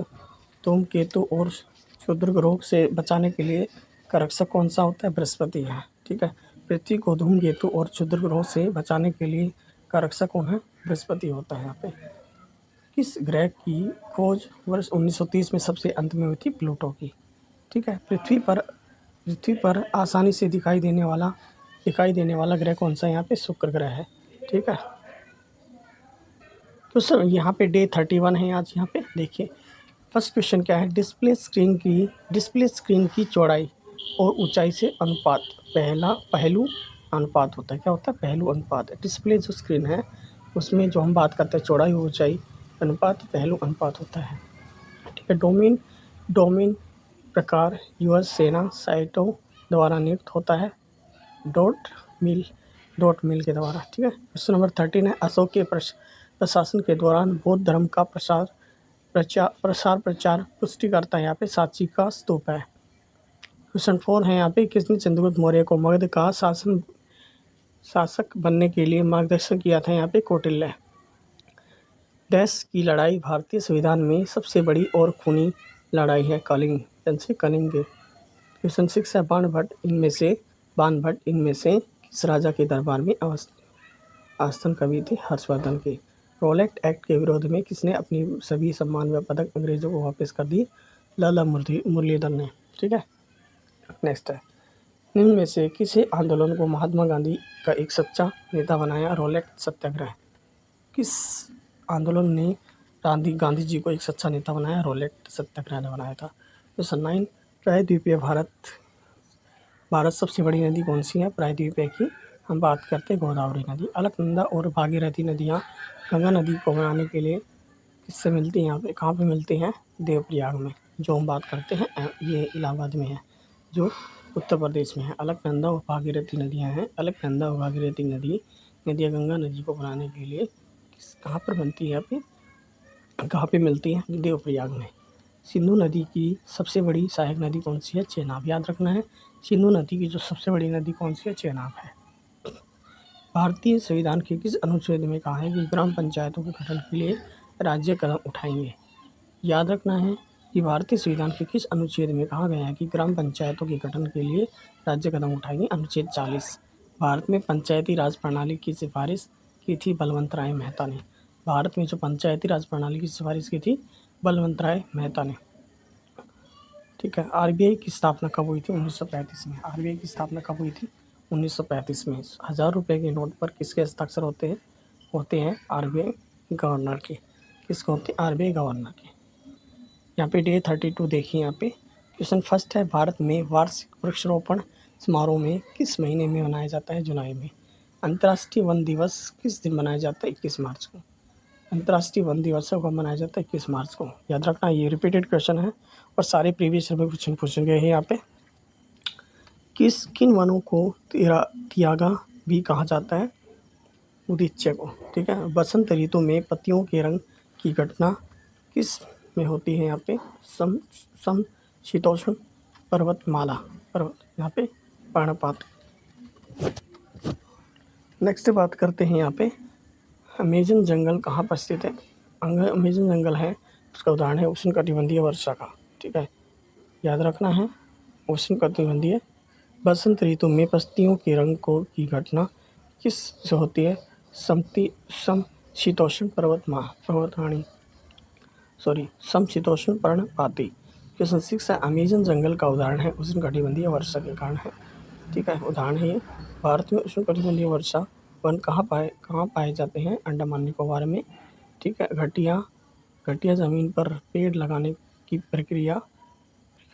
धूमकेतु और क्षुद्र ग्रहों से बचाने के लिए का रक्षक कौन सा होता है? बृहस्पति है, ठीक है। पृथ्वी को धूमकेतु और क्षुद्र ग्रहों से बचाने के लिए का रक्षक कौन है? बृहस्पति होता है यहाँ पे। किस ग्रह की खोज वर्ष 1930 में सबसे अंत में हुई थी? प्लूटो की, ठीक है। पृथ्वी पर आसानी से दिखाई देने वाला ग्रह कौन सा? यहाँ पे शुक्र ग्रह है, ठीक है। तो सर यहाँ पे डे 31 है आज। यहाँ पे देखिए फर्स्ट क्वेश्चन क्या है, डिस्प्ले स्क्रीन की चौड़ाई और ऊंचाई से अनुपात पहलू अनुपात होता है। क्या होता है? पहलू अनुपात। डिस्प्ले जो स्क्रीन है उसमें जो हम बात करते हैं चौड़ाई और ऊंचाई अनुपात पहलू अनुपात होता है, ठीक है। डोमेन प्रकार यूएस सेना साइटों द्वारा नियुक्त होता है डॉट मिल के द्वारा, ठीक है। क्वेश्चन नंबर 13 है, अशोक के प्रशासन के दौरान बौद्ध धर्म का प्रचार पुष्टि करता है। यहाँ पे सांची का स्तूप है। क्वेश्चन 4 है यहाँ पे, किसने चंद्रगुप्त मौर्य को मगध का शासक बनने के लिए मार्गदर्शन किया था? यहाँ पे कौटिल्य। देश की लड़ाई भारतीय संविधान में सबसे बड़ी और खूनी लड़ाई है कलिंग के। क्वेश्चन 6 है, बाणभट्ट इनमें से किस राजा के दरबार में आस्थान कवि थे? हर्षवर्धन के। रोलेट एक्ट के विरोध में किसने अपनी सभी सम्मान व पदक अंग्रेजों को वापस कर दिए? लाला मुरलीधर ने, ठीक है। नेक्स्ट है, निम्न में से किसी आंदोलन को महात्मा गांधी का एक सच्चा नेता बनाया? रॉलेट सत्याग्रह। किस आंदोलन ने गांधी जी को एक सच्चा नेता बनाया? रॉलेट सत्याग्रह ने बनाया था। क्वेश्चन 9, प्रायद्वीपीय भारत सबसे बड़ी नदी कौन सी है? प्रायद्वीपीय की हम बात करते हैं गोदावरी नदी। अलकनंदा और भागीरथी नदियाँ गंगा नदी को बनाने के लिए किससे मिलती हैं? यहाँ पे कहाँ पे मिलती हैं? देवप्रयाग में। जो हम बात करते हैं ये इलाहाबाद में है, जो उत्तर प्रदेश में है। अलकनंदा और भागीरथी नदियाँ हैं। अलकनंदा और भागीरथी नदियाँ गंगा नदी को बनाने के लिए कहाँ पर बनती है? यहाँ पे कहाँ पे मिलती है? देवप्रयाग में। सिंधु नदी की सबसे बड़ी सहायक नदी कौन सी है? चेनाब। याद रखना है, सिंधु नदी की जो सबसे बड़ी नदी कौन सी है? चेनाब है। भारतीय संविधान के किस अनुच्छेद में कहा है कि ग्राम पंचायतों के गठन के लिए राज्य कदम उठाएंगे? याद रखना है कि भारतीय संविधान के किस अनुच्छेद में कहा गया है कि ग्राम पंचायतों के गठन के लिए राज्य कदम उठाएंगे? अनुच्छेद 40। भारत में पंचायती राज प्रणाली की सिफारिश की थी बलवंत राय मेहता ने। भारत में जो पंचायती राज प्रणाली की सिफारिश की थी बलवंत राय मेहता ने। ठीक है। आरबीआई की स्थापना कब हुई थी? 1935 में। आरबीआई की स्थापना कब हुई थी? 1935 में। 1000 रुपये के नोट पर किसके हस्ताक्षर होते हैं? आरबीआई गवर्नर के। किसके होते हैं? आरबीआई गवर्नर के। यहाँ पे डे 32 देखिए। यहाँ पे क्वेश्चन फर्स्ट है, भारत में वार्षिक वृक्षारोपण समारोह में किस महीने में मनाया जाता है? जुलाई में। अंतर्राष्ट्रीय वन दिवस किस दिन मनाया जाता है? 21 मार्च को। अंतर्राष्ट्रीय वन दिवस कब मनाया जाता है? 21 मार्च को। याद रखना, ये रिपीटेड क्वेश्चन है और सारे प्रीवियस ईयर में क्वेश्चन पूछे गए हैं। यहाँ पे किन वनों को तियागा भी कहा जाता है? उदीच्य को। ठीक है। बसंत ऋतु में पत्तियों के रंग की घटना किस में होती है? यहाँ पे समशीतोष्ण पर्वतमाला यहाँ पे पर्णपात। नेक्स्ट बात करते हैं यहाँ पे अमेजन जंगल कहाँ पर स्थित है? अमेजन जंगल है, उसका उदाहरण है उष्णकटिबंधीय वर्षा का। ठीक है, याद रखना है, उष्णकटिबंधीय। बसंत ऋतु में पत्तियों के रंग की घटना किस से होती है? समशीतोष्ण समशीतोष्ण पर्णपाती। क्वेश्चन 6 है, अमेजन जंगल का उदाहरण है उष्णकटिबंधीय वर्षा के कारण है। ठीक है, उदाहरण है ये। भारत में उष्णकटिबंधीय वर्षा वन कहाँ पाए जाते हैं? अंडमान निकोबार में। ठीक है, घटिया ज़मीन पर पेड़ लगाने की प्रक्रिया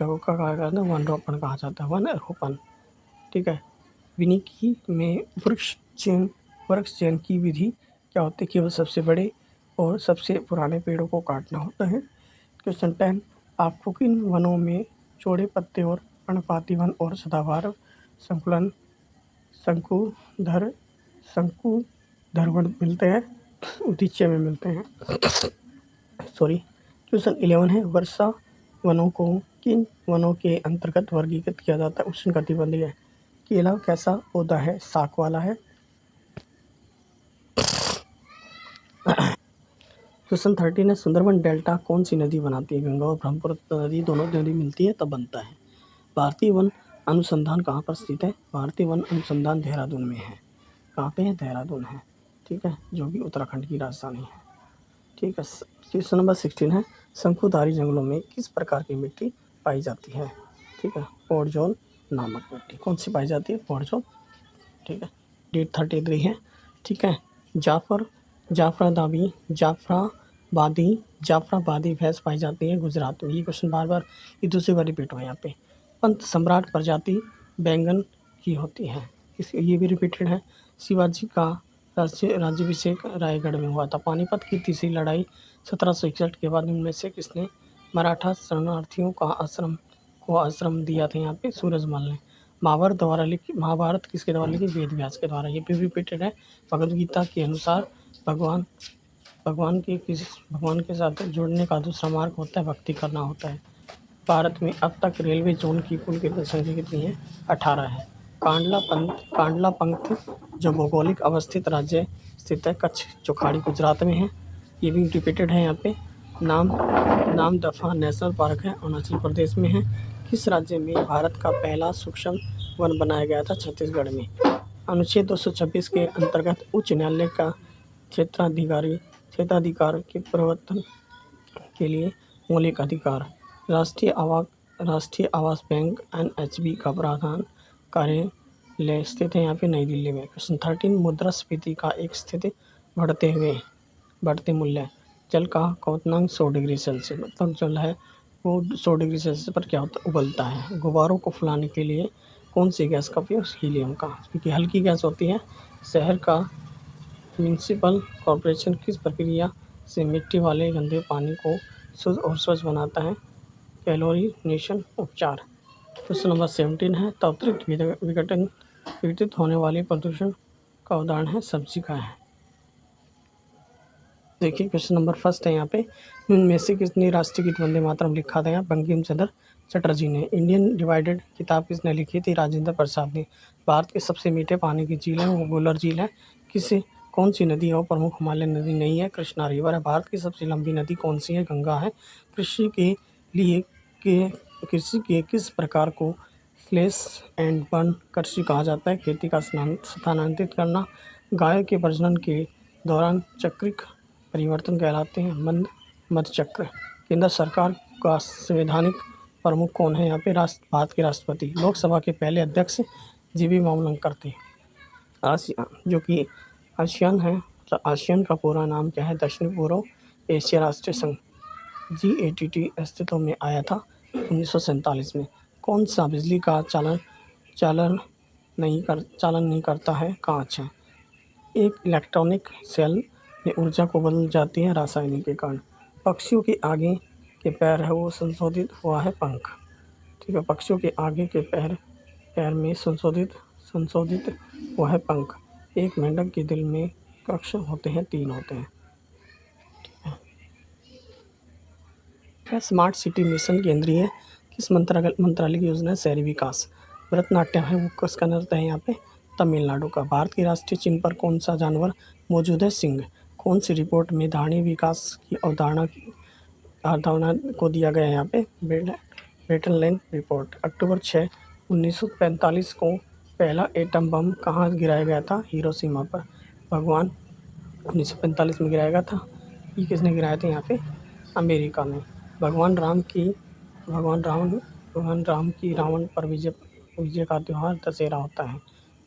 को कहा जाता है? वन रोपण कहा जाता है, वन रोपण। ठीक है, वानिकी में वृक्ष चयन की विधि क्या होती है? केवल सबसे बड़े और सबसे पुराने पेड़ों को काटना होता है। क्वेश्चन 10, आपको किन वनों में चौड़े पत्ते और पर्णपाती वन और सदाबहार शंकुधर वन मिलते हैं? उदीच्य में मिलते हैं। क्वेश्चन 11 है, वर्षा वनों को किन वनों के अंतर्गत वर्गीकृत किया जाता है? उष्णकटिबंधीय। केला कैसा पौधा है? शाख वाला है। क्वेश्चन 13 है, सुंदरबन डेल्टा कौन सी नदी बनाती है? गंगा और ब्रह्मपुत्र नदी, दोनों नदी मिलती है तब बनता है। भारतीय वन अनुसंधान कहाँ पर स्थित है? भारतीय वन अनुसंधान देहरादून में है। कहाँ पे है? देहरादून है। ठीक है, जो कि उत्तराखंड की राजधानी है। ठीक है। क्वेश्चन नंबर 16 है, शंकुधारी जंगलों में किस प्रकार की मिट्टी पाई जाती है? ठीक है, पॉडजोल नामक मिट्टी। कौन सी पाई जाती है? पॉडजोल। ठीक है, डेट 33 है। ठीक है, जाफराबादी भैंस पाई जाती है गुजरात में। ये क्वेश्चन बार ये दूसरी बार रिपीट हुआ है यहाँ पे। पंत सम्राट प्रजाति बैंगन की होती है। ये भी रिपीटेड है। शिवाजी का राज्याभिषेक रायगढ़ में हुआ था। पानीपत की तीसरी लड़ाई 1761 के बाद इनमें से किसने मराठा शरणार्थियों को आश्रम दिया था? यहाँ पे सूरजमल ने। महाभारत किसके द्वारा लिखी? वेद व्यास के द्वारा। ये भी रिपीटेड है। भगवद गीता के अनुसार भगवान के साथ जुड़ने का दूसरा मार्ग होता है भक्ति करना होता है। भारत में अब तक रेलवे जोन की कुल कितनी संख्या कितनी है? 18 है। कांडला पंथ जो भौगोलिक अवस्थित राज्य स्थित है कच्छ, जो खाड़ी गुजरात में है। ये भी रिपीटेड है यहाँ पे। नाम दफा नेशनल पार्क है, अरुणाचल प्रदेश में है। किस राज्य में भारत का पहला सूक्ष्म वन बनाया गया था? छत्तीसगढ़ में। अनुच्छेद 226 के अंतर्गत उच्च न्यायालय का क्षेत्राधिकार के प्रवर्तन के लिए मौलिक अधिकार। राष्ट्रीय राष्ट्रीय आवास बैंक NHB का प्रधान कार्यालय स्थित है यहाँ पे नई दिल्ली में। क्वेश्चन 13 मुद्रास्फीति का एक स्थिति बढ़ते मूल्य जल का क्वथनांक 100 डिग्री सेल्सियस, मतलब जल है वो 100 डिग्री सेल्सियस पर क्या होता है, उबलता है। गुब्बारों को फुलाने के लिए कौन सी गैस का उपयोग, हीलियम का, क्योंकि हल्की गैस होती है। शहर का म्यूनिसिपल कॉरपोरेशन किस प्रक्रिया से मिट्टी वाले गंदे पानी को शुद्ध और स्वच्छ बनाता है, क्लोरीनेशन उपचार। क्वेश्चन नंबर 17 है अतिरिक्त विघटित होने वाले प्रदूषण का उदाहरण है सब्जी का है। देखिए क्वेश्चन नंबर फर्स्ट है यहाँ पे, इनमें से किसने राष्ट्रीय गीत वंदे मातरम लिखा था, बंकिम चंद्र चटर्जी ने। इंडियन डिवाइडेड किताब किसने लिखी थी, राजेंद्र प्रसाद ने। भारत के सबसे मीठे पानी की झील है वो वुलर झील है। कौन सी नदी है वो प्रमुख हिमालयन नदी नहीं है, कृष्णा रिवर है। भारत की सबसे लंबी नदी कौन सी है, गंगा है। कृषि के किस प्रकार को स्लैश एंड बर्न कृषि कहा जाता है, खेती का स्थानांतरित करना। गाय के प्रजनन के दौरान चक्रिक परिवर्तन कहलाते हैं मध्य चक्र। केंद्र सरकार का संवैधानिक प्रमुख कौन है, यहाँ पे भारत के राष्ट्रपति। लोकसभा के पहले अध्यक्ष जीवी मावलंकर थे। आसियान जो कि आसियान है, तो आसियान का पूरा नाम क्या है, दक्षिण पूर्व एशिया राष्ट्रीय संघ GATT अस्तित्व में आया था 1947 में। कौन सा बिजली का चालन नहीं करता है, कांच है। एक इलेक्ट्रॉनिक सेल में ऊर्जा को बदल जाती है रासायनिक के कारण। पक्षियों के आगे के पैर है वो संशोधित हुआ है पंख, ठीक है। पक्षियों के आगे के पैर में संशोधित हुआ है पंख। एक मेंढक के दिल में कक्ष होते हैं, 3 होते हैं, ठीक है। स्मार्ट सिटी मिशन केंद्रीय किस मंत्रालय की योजना है, शहरी विकास। भरतनाट्यम है वो किसका नृत्य है, यहाँ पे तमिलनाडु का। भारत के राष्ट्रीय चिन्ह पर कौन सा जानवर मौजूद है, सिंह। कौन सी रिपोर्ट में धारणीय विकास की अवधारणा को दिया गया है, यहाँ पे बेटरलैंड रिपोर्ट। अक्टूबर 6, 1945 को पहला एटम बम कहाँ गिराया गया था, हिरोशिमा पर। भगवान 1945 में गिराया गया था। ये किसने गिराया था, यहाँ पे अमेरिका में। भगवान राम की रावण पर विजय का त्यौहार दशहरा होता है।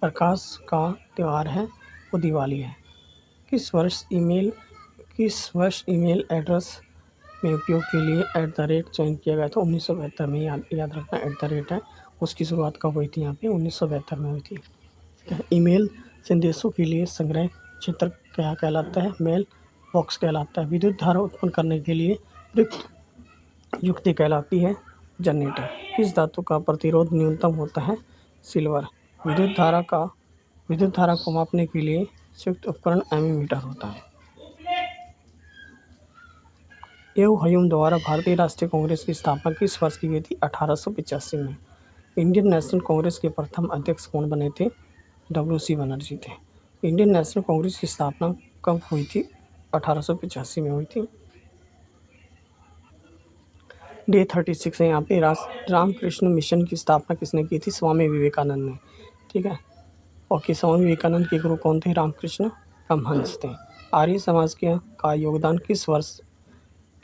प्रकाश का त्यौहार है वो दिवाली है। किस वर्ष ईमेल एड्रेस में उपयोग के लिए @ चयन किया गया था, 1972 में। याद रखना @ है, उसकी शुरुआत कब हुई थी, यहाँ पे 1972 में हुई थी। ईमेल संदेशों के लिए संग्रह क्षेत्र क्या कहलाता है, मेल बॉक्स कहलाता है। विद्युत धारा उत्पन्न करने के लिए प्रयुक्त युक्ति कहलाती है जनरेटर। किस धातु का प्रतिरोध न्यूनतम होता है, सिल्वर। विद्युत धारा को मापने के लिए संयुक्त उपकरण एमीमीटर होता है। ह्यूम द्वारा भारतीय राष्ट्रीय कांग्रेस की स्थापना किस वर्ष की गई थी, 1885 में। इंडियन नेशनल कांग्रेस के प्रथम अध्यक्ष कौन बने थे, WC बनर्जी थे। इंडियन नेशनल कांग्रेस की स्थापना कब हुई थी, 1885 में हुई थी। डे 36 है यहाँ पे, रामकृष्ण मिशन की स्थापना किसने की थी, स्वामी विवेकानंद ने, ठीक है। और स्वामी विवेकानंद के गुरु कौन थे, रामकृष्ण परमहंस थे। आर्य समाज का योगदान किस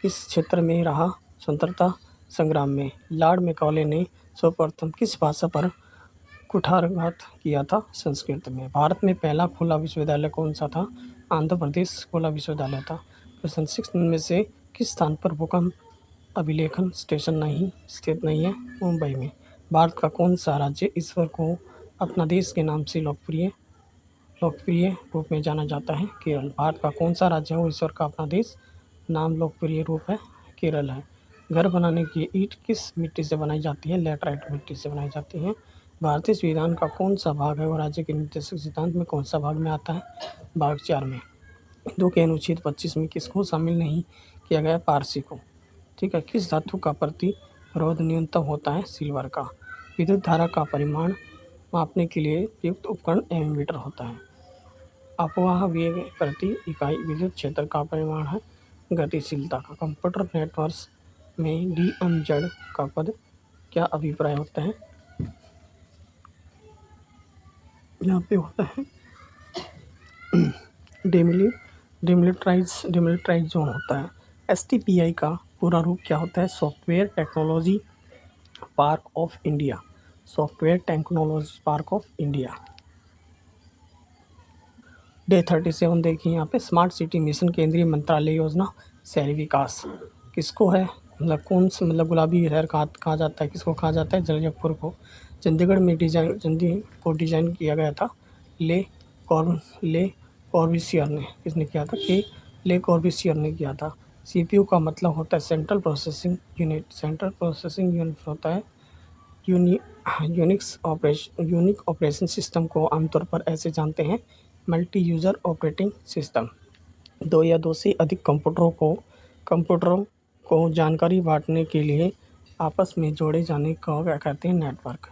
क्षेत्र में रहा, स्वतंत्रता संग्राम में। लॉर्ड मैकॉले ने सर्वप्रथम किस भाषा पर कुठारघात किया था, संस्कृत में। भारत में पहला खुला विश्वविद्यालय कौन सा था, आंध्र प्रदेश खुला विश्वविद्यालय था। क्वेश्चन 6 में से किस स्थान पर भूकंप अभिलेखन स्टेशन स्थित नहीं है, मुंबई में। भारत का कौन सा राज्य ईश्वर को अपना देश के नाम से लोकप्रिय रूप में जाना जाता है, केरल। भारत का कौन सा राज्य है ईश्वर का अपना देश नाम लोकप्रिय रूप है, केरल है। घर बनाने की ईंट किस मिट्टी से बनाई जाती है, लैटराइट मिट्टी से बनाई जाती है। भारतीय संविधान का कौन सा भाग है वो राज्य के निर्देशक सिद्धांत में कौन सा भाग में आता है, भाग 4 में। हिंदू के अनुच्छेद 25 में किसको शामिल नहीं किया गया, पारसी को, ठीक है। किस धातु का प्रतिरोध न्यूनतम होता है, सिल्वर का। विद्युत धारा का परिमाण मापने के लिए प्रयुक्त उपकरण एमीमीटर होता है। अपवाह वेग प्रति इकाई विद्युत क्षेत्र का परिमाण है गतिशीलता का। कंप्यूटर नेटवर्क में DMZ का पद क्या अभिप्राय होता है, यहाँ पे होता है डिमिलिटाराइज जोन होता है। STPI का पूरा रूप क्या होता है, software technology park of India, software technology park of India. Day 37 देखिए यहाँ पे स्मार्ट सिटी मिशन केंद्रीय मंत्रालय योजना शहरी विकास किसको है, मतलब कौन से, मतलब गुलाबी शहर कहा जाता है, किसको कहा जाता है, जलियापुर को। चंडीगढ़ में डिज़ाइन किया गया था ले कॉर्बूसियर ने, किसने किया था, ले कॉर्बूसियर ने किया था। सीपीयू का मतलब होता है सेंट्रल प्रोसेसिंग यूनिट होता है यूनिक ऑपरेशन सिस्टम को आमतौर पर ऐसे जानते हैं मल्टी यूज़र ऑपरेटिंग सिस्टम। दो या दो से अधिक कंप्यूटरों को जानकारी बांटने के लिए आपस में जोड़े जाने को क्या कहते हैं, नेटवर्क।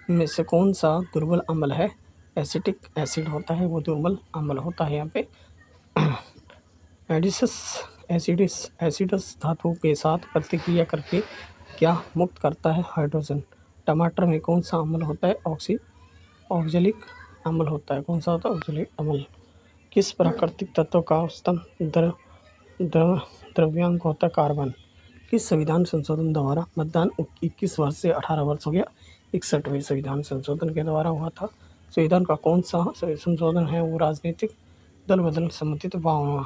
में से कौन सा दुर्बल अम्ल है, एसिटिक एसिड होता है, वो दुर्बल अम्ल होता है यहाँ पे। एसिडस धातु के साथ प्रतिक्रिया करके क्या मुक्त करता है, हाइड्रोजन। टमाटर में कौन सा अम्ल होता है, ऑक्जेलिक अम्ल होता है, कौन सा होता है, ऑक्जेलिक अम्ल। किस प्राकृतिक तत्व का उच्चतम द्रव्यांक होता है, कार्बन। किस संविधान संशोधन द्वारा मतदान 21 वर्ष से 18 वर्ष हो गया, 61वें संविधान संशोधन के द्वारा हुआ था। संविधान का कौन सा संशोधन है, वो राजनीतिक दल बदल संबंधित 52वां।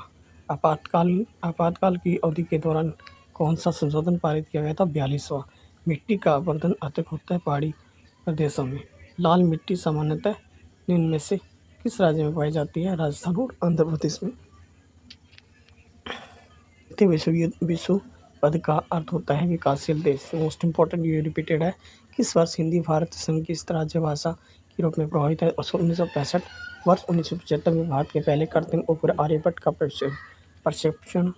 आपातकाल की अवधि के दौरान कौन सा संशोधन पारित किया गया था, 42वां। मिट्टी का अपरदन अधिक होता है पहाड़ी प्रदेशों में। लाल मिट्टी सामान्यतः निम्न में से किस राज्य में पाई जाती है, राजस्थान और आंध्र प्रदेश में। विश्व पद का अर्थ होता है विकासशील देश। मोस्ट इंपॉर्टेंट ये रिपीटेड है। किस वर्ष हिंदी भारत संघ की राज्य भाषा के रूप में प्रभावित है, 1965। वर्ष 1975 में भारत के पहले कृत्रिम उपग्रह आर्यभट्ट का प्रक्षेपण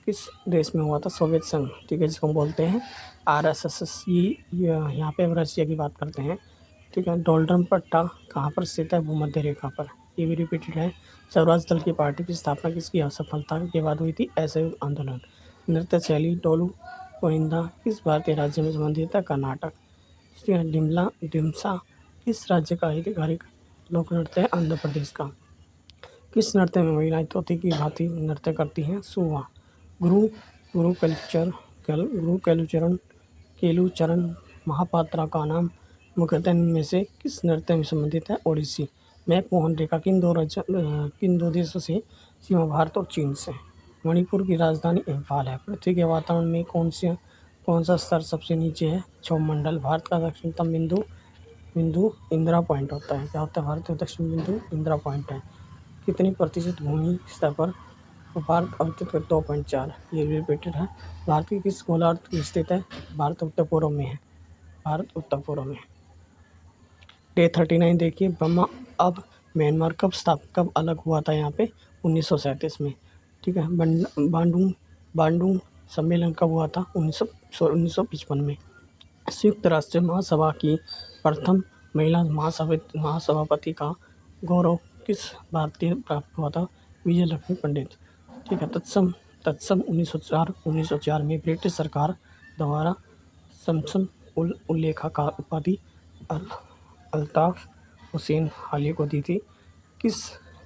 किस देश में हुआ था, सोवियत संघ, ठीक है, जिसको हम बोलते हैं RSS। यहाँ पे हम रशिया की बात करते हैं, ठीक है। डोल्ड्रम पट्टा कहाँ पर स्थित है, भूमध्य रेखा पर, ये भी रिपीटेड है। स्वराज दल की पार्टी की स्थापना किसकी असफलता के बाद हुई थी, असहयोग आंदोलन। नृत्य शैली डोलू कोइंदा किस भारतीय राज्य में संबंधित है, कर्नाटक। डिम्सा किस राज्य का आधिकारिक लोक नृत्य है, आंध्र प्रदेश का। किस नृत्य में महिलाएं तोते की भांति नृत्य करती हैं, सुवा। केलुचरण महापात्रा का नाम मुख्यतः में से किस नृत्य में संबंधित है, ओडिसी। मैक मोहन रेखा किन दो देशों से सीमा, भारत और चीन से। मणिपुर की राजधानी इम्फाल है। पृथ्वी के वातावरण में कौन सा स्तर सबसे नीचे है, क्षोभमंडल। भारत का दक्षिणतम बिंदु इंदिरा पॉइंट होता है, क्या होता है, भारत का दक्षिण बिंदु इंदिरा पॉइंट है। कितनी प्रतिशत भूमि स्तर पर भारत अवस्थित है, 2.4, ये रिपीटेड है। भारत की किस गोलार्ध में स्थित है, भारत उत्तर पूर्व में है, भारत उत्तर पूर्व में। डे 39 देखिए, बर्मा अब म्यांमार कब अलग हुआ था, यहाँ पे 1937 में, ठीक है। बांडुंग सम्मेलन कब हुआ था, 1955 में। संयुक्त राष्ट्र महासभा की प्रथम महिला महासभापति का गौरव किस भारतीय प्राप्त हुआ था, विजय लक्ष्मी पंडित, ठीक है। तत्सम 1904 में ब्रिटिश सरकार द्वारा शमसन उल्लेखा का उपाधि अल्ताफ हुसैन हाली को दी थी। किस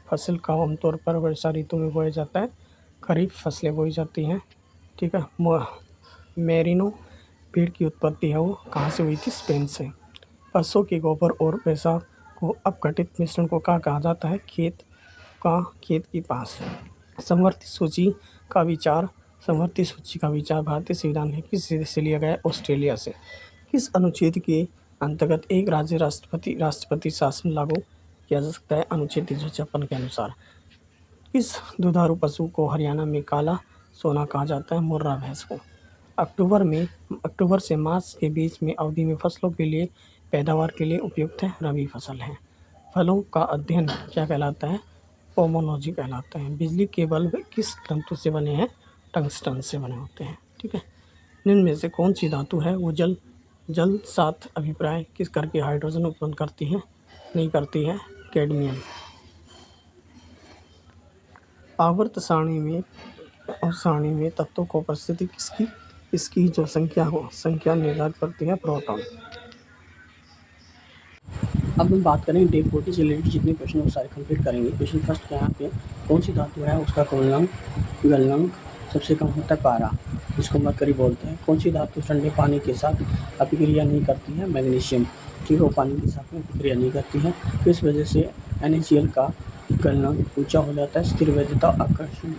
फसल का आमतौर पर वर्षा ऋतु में बोया जाता है, खरीफ फसलें बोई जाती हैं, ठीक है। मेरिनो पेड़ की उत्पत्ति है, वो कहाँ से हुई थी, स्पेन से। पशुओं के गोबर और पेशाब को अपघटित मिश्रण को क्या कहा जाता है, खेत की पास। समवर्ती सूची का विचार भारतीय संविधान के किस देश से लिया गया है, ऑस्ट्रेलिया से। किस अनुच्छेद के अंतर्गत एक राज्य राष्ट्रपति शासन लागू किया जा सकता है, अनुच्छेद 356 के अनुसार। किस दुधारू पशु को हरियाणा में काला सोना कहा जाता है, मुर्रा भैंस को। अक्टूबर से मार्च के बीच में अवधि में फसलों के लिए पैदावार के लिए उपयुक्त है, रबी फसल है। फलों का अध्ययन क्या कहलाता है, पोमोलॉजी कहलाता है। बिजली के बल्ब किस तंतु से बने हैं, टंगस्टन से बने होते हैं, ठीक है। निम्न में से कौन सी धातु है, वो जल साथ अभिप्राय किस करके हाइड्रोजन उत्पन्न करती है, नहीं करती है, कैडमियम। आवर्त सारणी में तत्वों को उपस्थिति इसकी जो संख्या निर्धारित करती है, प्रोटॉन। अब हम बात करें डे 40 से रिलेटेड जितने क्वेश्चन वो सारे कंप्लीट करेंगे। क्वेश्चन फर्स्ट क्या है, कौन सी धातु है उसका गलनांक सबसे कम होता है, पारा। जिसको मरकरी बोलते हैं। कौन सी धातु ठंडे पानी के साथ अभिक्रिया नहीं करती है? मैग्नीशियम। ठीक है, वो पानी के साथ में अभिक्रिया नहीं करती है। किस वजह से NaCl का गलनांक ऊंचा हो जाता है? स्थिर वैधता आकर्षण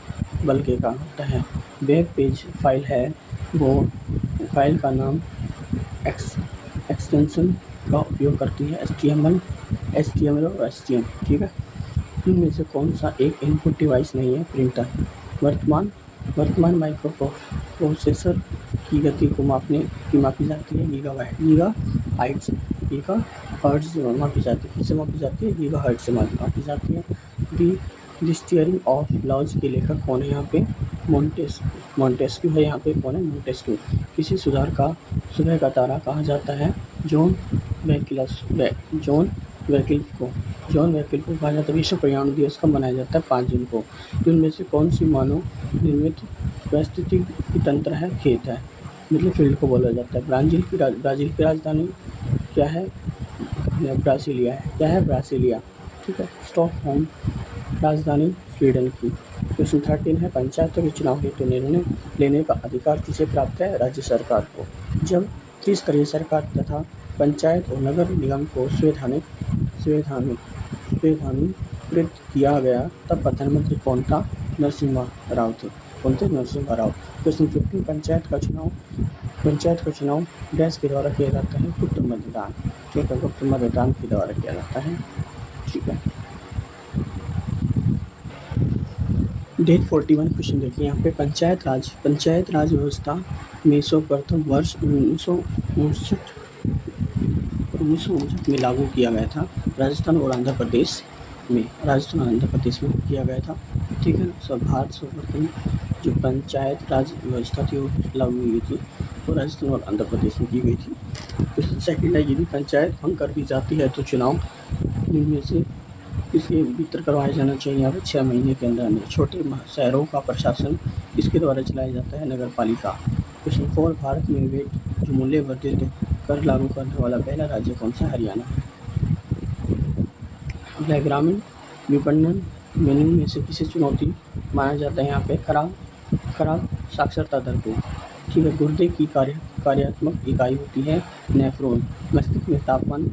बल के कारण होता है। वेब पेज फाइल है वो फाइल का नाम एक्सटेंशन का उपयोग करती है HTML और STM। ठीक है, इनमें से कौन सा एक इनपुट डिवाइस नहीं है? प्रिंटर। वर्तमान माइक्रो प्रोसेसर की गति को मापी जाती है गीगाहर्ट्ज़ से मापी जाती है। किससे मापी जाती है? गीगाहर्ट्ज़ से मापी जाती है। द स्टीयरिंग ऑफ लॉज के लेखक कौन है? यहाँ पे मोंटेस्क्यू है। यहाँ पे कौन है? मोंटेस्क्यू। किसी सुधार का सुबह का तारा कहा जाता है? जॉन वैकल्पिक को कहा जाता है। विश्व पर्यावरण दिवस कब मनाया जाता है? 5 जून को। इनमें से कौन सी मानव निर्मित पारिस्थितिकी तंत्र है? खेत है, मतलब फील्ड को बोला जाता है। ब्राज़ील की राजधानी क्या है? ब्रासिलिया है। क्या है? ब्रासिलिया। ठीक है, स्टॉकहोम राजधानी स्वीडन की। क्वेश्चन 13 है, पंचायतों के चुनाव हेतु निर्णय लेने का अधिकार किसे प्राप्त है? राज्य सरकार को। जब त्रिस्तरीय सरकार तथा पंचायत और नगर निगम को संवैधानिकृत किया गया तब प्रधानमंत्री कौन था? नरसिम्हा राव थे। कौन थे? नरसिम्हा राव। क्वेश्चन 15, पंचायत का चुनाव डैश के द्वारा किया जाता है? गुप्त मतदान। ठीक है, गुप्त मतदान के द्वारा किया जाता है। ठीक है, डेट 41 क्वेश्चन देखिए यहाँ पे। पंचायत राज व्यवस्था में सर्वप्रथम वर्ष 1959 में लागू किया गया था। राजस्थान और आंध्र प्रदेश में किया गया था। ठीक है, भारत सर्वप्रथम जो पंचायत राज व्यवस्था थी वो लागू हुई थी, वो राजस्थान और आंध्र प्रदेश में की गई थी। क्वेश्चन सेकंड है, यदि पंचायत भंग कर दी जाती है तो चुनाव इनमें से किसके भीतर करवाया जाना चाहिए? यहाँ पे 6 महीने के अंदर। छोटे शहरों का प्रशासन किसके द्वारा चलाया जाता है? नगर पालिका। क्वेश्चन 4, भारत में वेट जो मूल्य वर्धित कर लागू करने वाला पहला राज्य कौन सा? हरियाणा। ग्रामीण विपणन मेन्यू में से किसे चुनौती माना जाता है? यहाँ पे खराब साक्षरता दर को। ठीक है, गुर्दे की कार्यात्मक इकाई होती है नेफ्रॉन। मस्तिष्क में तापमान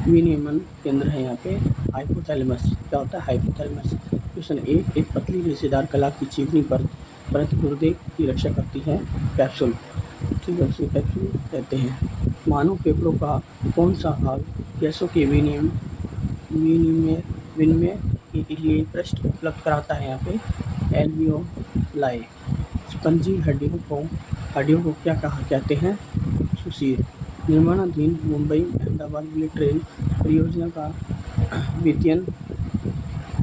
विनियमन केंद्र है यहाँ पे हाइपोथैलेमस। क्या होता है? हाइपोथैलेमस। क्वेश्चन 1, एक पतली रेशेदार कला की चिकनी परत गुर्दे की रक्षा करती है? कैप्सूल। ठीक है, उसे कैप्सूल कहते हैं। मानव फेफड़ों का कौन सा भाग गैसों के विनिमय के लिए पृष्ठ उपलब्ध कराता है? यहाँ पे एल्वियोलाई। स्पंजी हड्डियों को क्या कहते हैं? सुशीर। निर्माणाधीन मुंबई अहमदाबाद बुलेट ट्रेन परियोजना का वित्तीयन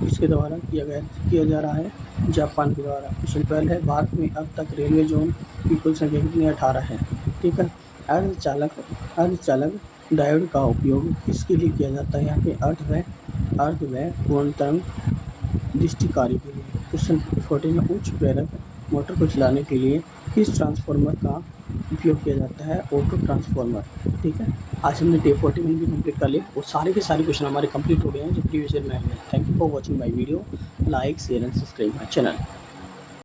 किसके द्वारा किया जा रहा है? जापान के द्वारा। क्वेश्चन 12 है, भारत में अब तक रेलवे जोन की कुल संख्या कितनी? 18 है। ठीक है, अर्धचालक डायोड का उपयोग किसके लिए किया जाता है? यहाँ पे अर्ध व पूर्ण तरंग दृष्टि कार्य के लिए। क्वेश्चन 14 में, उच्च प्रेरक मोटर को चलाने के लिए किस ट्रांसफार्मर का उपयोग किया जाता है? Auto transformer. ठीक है, आज हमने डे 41 भी कंप्लीट कर लिया और सारे के सारे क्वेश्चन हमारे कंप्लीट हो गए हैं जो प्रीवियस ईयर में आए हैं। Thank you for watching my video. Like, share and subscribe my channel.